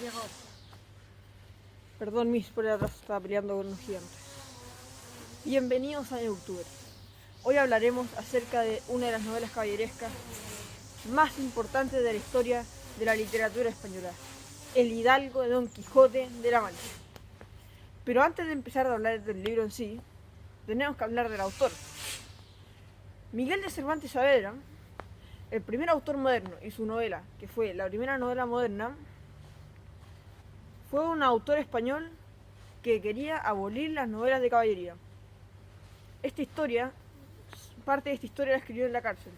Llegó. Perdón, mis por atrás estaba peleando con unos gigantes. Bienvenidos a Octubre. Hoy hablaremos acerca de una de las novelas caballerescas más importantes de la historia de la literatura española, El Hidalgo de Don Quijote de la Mancha. Pero antes de empezar a hablar del libro en sí, tenemos que hablar del autor. Miguel de Cervantes Saavedra, el primer autor moderno, y su novela, que fue la primera novela moderna, fue un autor español que quería abolir las novelas de caballería. Parte de esta historia la escribió en la cárcel.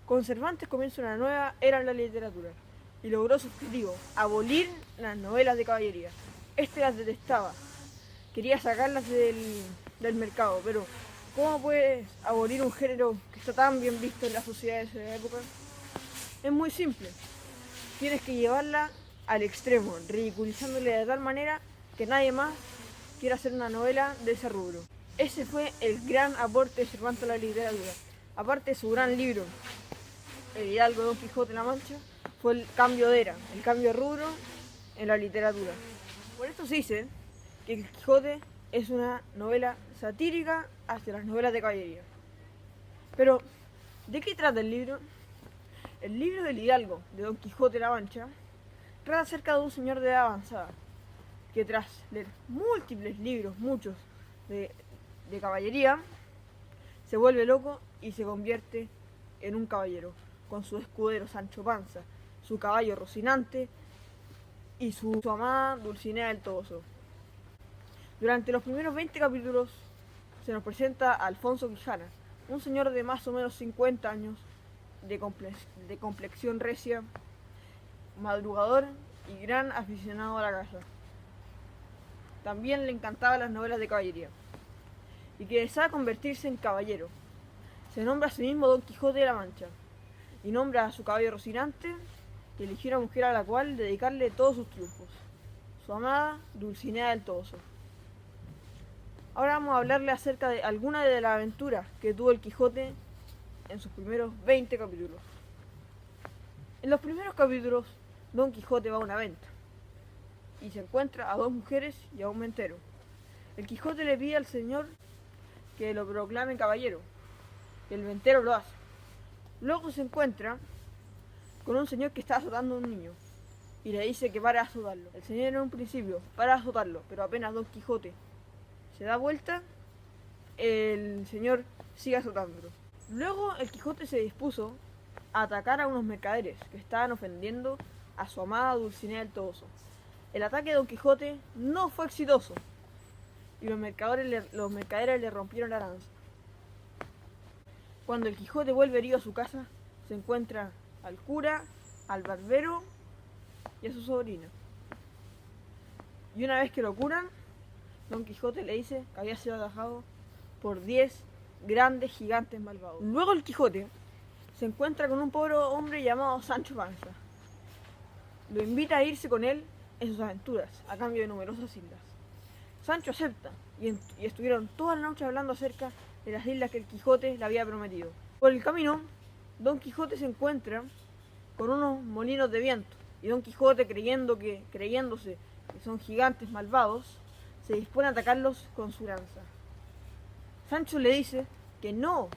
Con Cervantes comienza una nueva era en la literatura y logró su objetivo, abolir las novelas de caballería. Las detestaba, quería sacarlas del mercado, pero ¿cómo puedes abolir un género que está tan bien visto en la sociedad de esa época? Es muy simple, tienes que llevarla al extremo, ridiculizándola de tal manera que nadie más quiera hacer una novela de ese rubro. Ese fue el gran aporte de Cervantes a la literatura. Aparte de su gran libro, El Hidalgo de Don Quijote de la Mancha, fue el cambio de era, el cambio de rubro en la literatura. Por esto se dice que El Quijote es una novela satírica hacia las novelas de caballería. Pero, ¿de qué trata el libro? El libro del Hidalgo de Don Quijote de la Mancha trata acerca de un señor de edad avanzada que tras leer múltiples libros, muchos de caballería, se vuelve loco y se convierte en un caballero, con su escudero Sancho Panza, su caballo Rocinante y su amada Dulcinea del Toboso. Durante los primeros 20 capítulos se nos presenta a Alfonso Quijana, un señor de más o menos 50 años, de complexión recia, madrugador y gran aficionado a la caza. También le encantaban las novelas de caballería y que deseaba convertirse en caballero. Se nombra a sí mismo Don Quijote de la Mancha y nombra a su caballo Rocinante y eligió una mujer a la cual dedicarle todos sus triunfos, su amada Dulcinea del Toboso. Ahora vamos a hablarle acerca de alguna de las aventuras que tuvo el Quijote en sus primeros 20 capítulos. En los primeros capítulos, Don Quijote va a una venta y se encuentra a dos mujeres y a un ventero. El Quijote le pide al señor que lo proclame caballero, y el ventero lo hace. Luego se encuentra con un señor que está azotando a un niño y le dice que pare de azotarlo. El señor en un principio para de azotarlo, pero apenas Don Quijote se da vuelta, el señor sigue azotándolo. Luego el Quijote se dispuso a atacar a unos mercaderes que estaban ofendiendo a su amada Dulcinea del Toboso. El ataque de Don Quijote no fue exitoso y los mercaderes le rompieron la lanza. Cuando el Quijote vuelve herido a su casa, se encuentra al cura, al barbero y a su sobrina. Y una vez que lo curan, Don Quijote le dice que había sido atacado por 10 grandes gigantes malvados. Luego el Quijote se encuentra con un pobre hombre llamado Sancho Panza. Lo invita a irse con él en sus aventuras, a cambio de numerosas islas. Sancho acepta y estuvieron toda la noche hablando acerca de las islas que el Quijote le había prometido. Por el camino, Don Quijote se encuentra con unos molinos de viento y Don Quijote, creyéndose que son gigantes malvados, se dispone a atacarlos con su lanza. Sancho le dice que no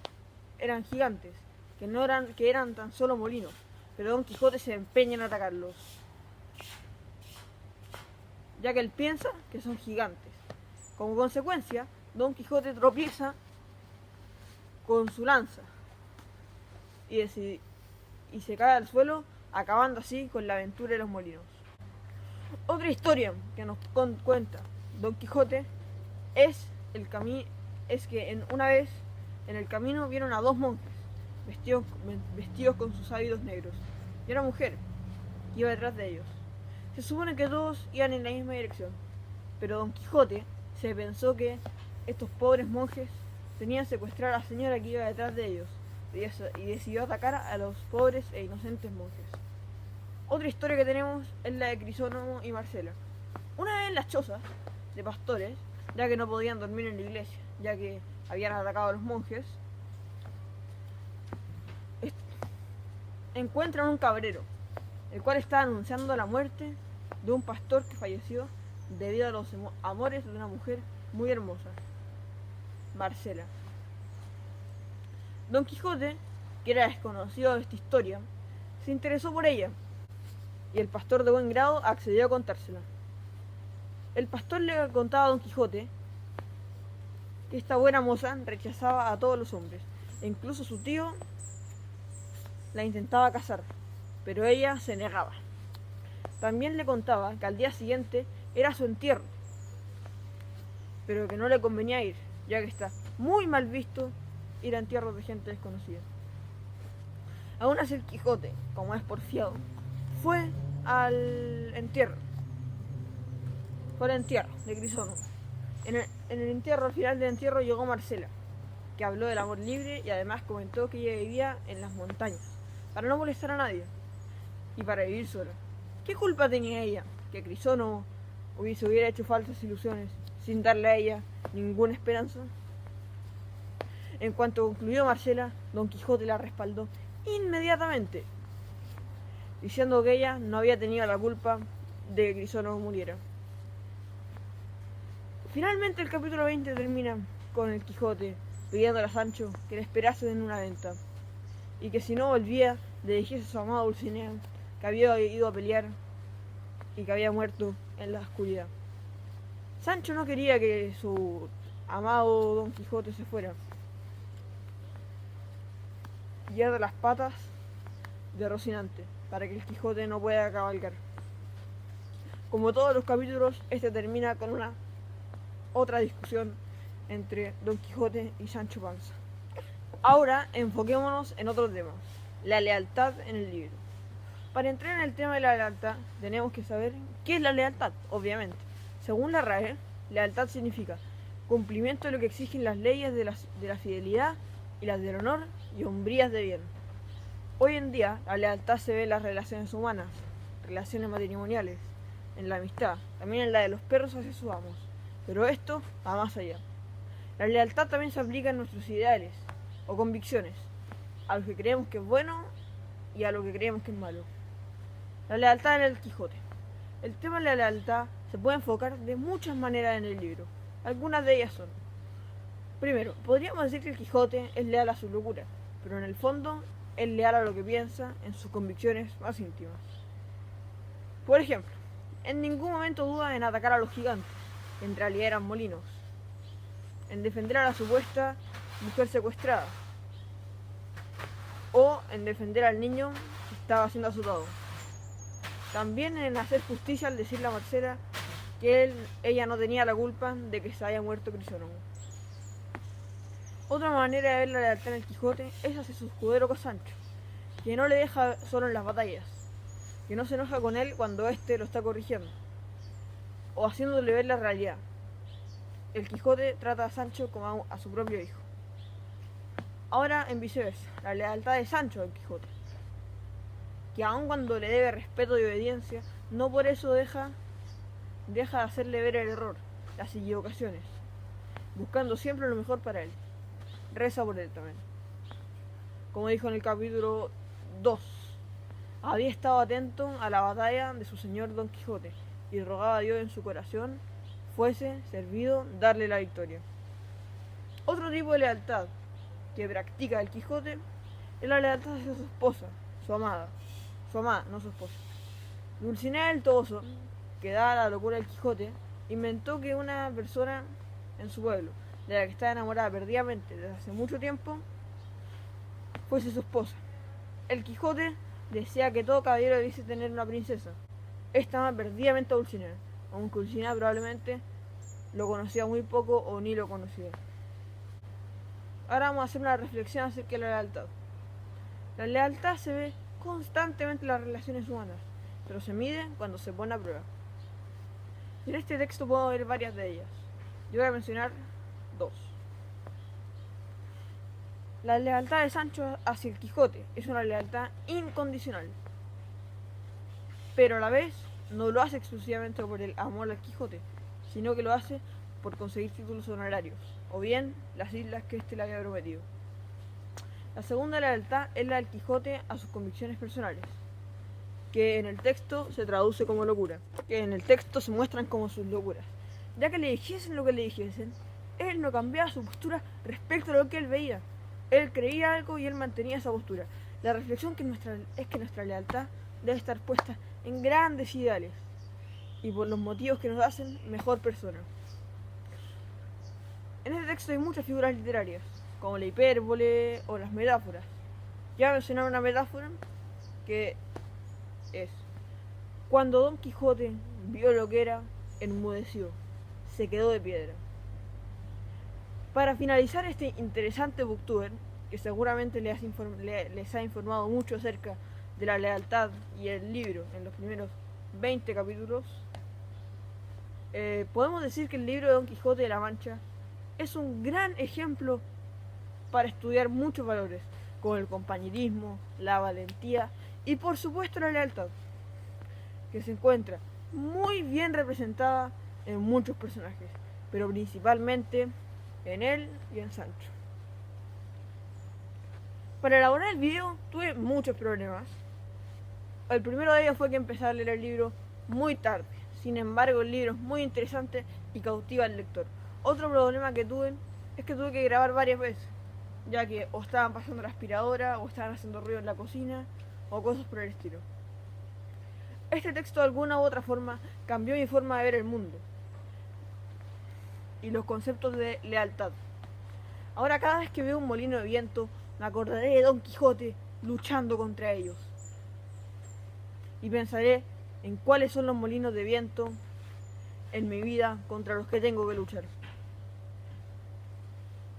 eran gigantes, que eran tan solo molinos, pero Don Quijote se empeña en atacarlos, ya que él piensa que son gigantes. Como consecuencia, Don Quijote tropieza con su lanza y se cae al suelo, acabando así con la aventura de los molinos. Otra historia que nos cuenta Don Quijote es que una vez en el camino vieron a dos monjes vestidos con sus hábitos negros y una mujer que iba detrás de ellos. Se supone que todos iban en la misma dirección, pero Don Quijote se pensó que estos pobres monjes tenían secuestrar a la señora que iba detrás de ellos y decidió atacar a los pobres e inocentes monjes. Otra historia que tenemos es la de Crisóstomo y Marcela. Una vez en las chozas de pastores, ya que no podían dormir en la iglesia, ya que habían atacado a los monjes, encuentran un cabrero el cual está anunciando la muerte de un pastor que falleció debido a los amores de una mujer muy hermosa, Marcela. Don Quijote, que era desconocido de esta historia, se interesó por ella, y el pastor de buen grado accedió a contársela. El pastor le contaba a Don Quijote que esta buena moza rechazaba a todos los hombres, e incluso su tío la intentaba casar, pero ella se negaba. También le contaba que al día siguiente era su entierro, pero que no le convenía ir, ya que está muy mal visto ir a entierros de gente desconocida. Aún así el Quijote, como es porfiado, fue al entierro. Fue al entierro de Crisóstomo. En el entierro, al final del entierro, llegó Marcela, que habló del amor libre y además comentó que ella vivía en las montañas, para no molestar a nadie y para vivir sola. ¿Qué culpa tenía ella que Crisóstomo hubiera hecho falsas ilusiones sin darle a ella ninguna esperanza? En cuanto concluyó Marcela, Don Quijote la respaldó inmediatamente, diciendo que ella no había tenido la culpa de que Crisóstomo muriera. Finalmente el capítulo 20 termina con el Quijote pidiéndole a Sancho que le esperase en una venta y que si no volvía le dijese a su amada Dulcinea que había ido a pelear y que había muerto en la oscuridad. Sancho no quería que su amado Don Quijote se fuera y arde las patas de Rocinante para que el Quijote no pueda cabalgar. Como todos los capítulos, este termina con una otra discusión entre Don Quijote y Sancho Panza. Ahora enfoquémonos en otro tema, la lealtad en el libro. Para entrar en el tema de la lealtad, tenemos que saber qué es la lealtad, obviamente. Según la RAE, lealtad significa cumplimiento de lo que exigen las leyes de la fidelidad y las del honor y hombrías de bien. Hoy en día, la lealtad se ve en las relaciones humanas, relaciones matrimoniales, en la amistad, también en la de los perros hacia sus amos. Pero esto va más allá. La lealtad también se aplica en nuestros ideales o convicciones, a lo que creemos que es bueno y a lo que creemos que es malo. La lealtad en el Quijote. El tema de la lealtad se puede enfocar de muchas maneras en el libro. Algunas de ellas son: primero, podríamos decir que el Quijote es leal a su locura, pero en el fondo es leal a lo que piensa en sus convicciones más íntimas. Por ejemplo, en ningún momento duda en atacar a los gigantes, que en realidad eran molinos, en defender a la supuesta mujer secuestrada, o en defender al niño que estaba siendo azotado. También en hacer justicia al decirle a Marcela que ella no tenía la culpa de que se haya muerto Crisóstomo. Otra manera de ver la lealtad en el Quijote es hacia su escudero Sancho, que no le deja solo en las batallas, que no se enoja con él cuando éste lo está corrigiendo, o haciéndole ver la realidad. El Quijote trata a Sancho como a su propio hijo. Ahora en viceversa, la lealtad de Sancho al Quijote, que aun cuando le debe respeto y obediencia, no por eso deja de hacerle ver el error, las equivocaciones, buscando siempre lo mejor para él. Reza por él también. Como dijo en el capítulo 2, había estado atento a la batalla de su señor Don Quijote y rogaba a Dios en su corazón fuese servido darle la victoria. Otro tipo de lealtad que practica el Quijote es la lealtad hacia su esposa, su amada, no su esposa. Dulcinea del Toboso, que dada la locura del Quijote, inventó que una persona en su pueblo, de la que estaba enamorada perdidamente desde hace mucho tiempo, fuese su esposa. El Quijote desea que todo caballero debiese tener una princesa. Esta ama perdidamente a Dulcinea, aunque Dulcinea probablemente lo conocía muy poco o ni lo conocía. Ahora vamos a hacer una reflexión acerca de la lealtad. La lealtad se ve constantemente en las relaciones humanas, pero se mide cuando se pone a prueba. Y en este texto puedo ver varias de ellas. Yo voy a mencionar dos. La lealtad de Sancho hacia el Quijote es una lealtad incondicional, pero a la vez no lo hace exclusivamente por el amor al Quijote, sino que lo hace por conseguir títulos honorarios, o bien las islas que éste le había prometido. La segunda lealtad es la del Quijote a sus convicciones personales, que en el texto se traduce como locura, que en el texto se muestran como sus locuras. Ya que le dijesen lo que le dijesen, él no cambiaba su postura respecto a lo que él veía. Él creía algo y él mantenía esa postura. La reflexión es que nuestra lealtad debe estar puesta en grandes ideales y por los motivos que nos hacen mejor persona. En este texto hay muchas figuras literarias, como la hipérbole o las metáforas. Ya mencionaron una metáfora que es: cuando Don Quijote vio lo que era, enmudeció, se quedó de piedra. Para finalizar este interesante booktuber, que seguramente les ha informado mucho acerca de la lealtad y el libro en los primeros 20 capítulos, podemos decir que el libro de Don Quijote de la Mancha es un gran ejemplo para estudiar muchos valores, como el compañerismo, la valentía y por supuesto la lealtad, que se encuentra muy bien representada en muchos personajes, pero principalmente en él y en Sancho. Para elaborar el video tuve muchos problemas. El primero de ellos fue que empecé a leer el libro muy tarde. Sin embargo, el libro es muy interesante y cautiva al lector. Otro problema que tuve es que tuve que grabar varias veces, ya que o estaban pasando la aspiradora, o estaban haciendo ruido en la cocina, o cosas por el estilo. Este texto de alguna u otra forma cambió mi forma de ver el mundo y los conceptos de lealtad. Ahora cada vez que veo un molino de viento, me acordaré de Don Quijote luchando contra ellos. Y pensaré en cuáles son los molinos de viento en mi vida contra los que tengo que luchar.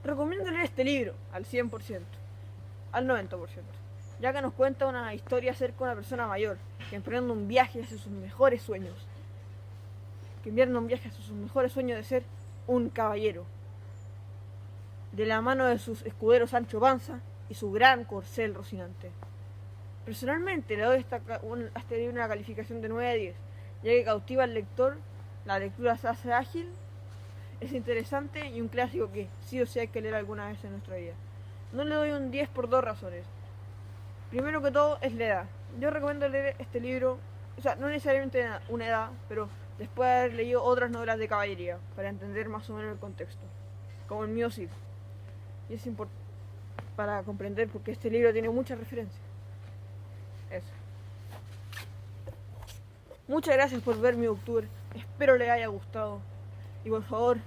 Recomiendo leer este libro al 100%, al 90%, ya que nos cuenta una historia acerca de una persona mayor que emprende un viaje hacia sus mejores sueños. De ser un caballero, de la mano de sus escuderos Sancho Panza y su gran corcel Rocinante. Personalmente le doy a este libro una calificación de 9 a 10, ya que cautiva al lector, la lectura se hace ágil, es interesante y un clásico que sí o sí hay que leer alguna vez en nuestra vida. No le doy un 10 por dos razones. Primero que todo es la edad. Yo recomiendo leer este libro, o sea, no necesariamente una edad, pero después de haber leído otras novelas de caballería, para entender más o menos el contexto, como el mío sí. Y es importante para comprender porque este libro tiene muchas referencias. Eso. Muchas gracias por ver mi booktour, espero les haya gustado y por favor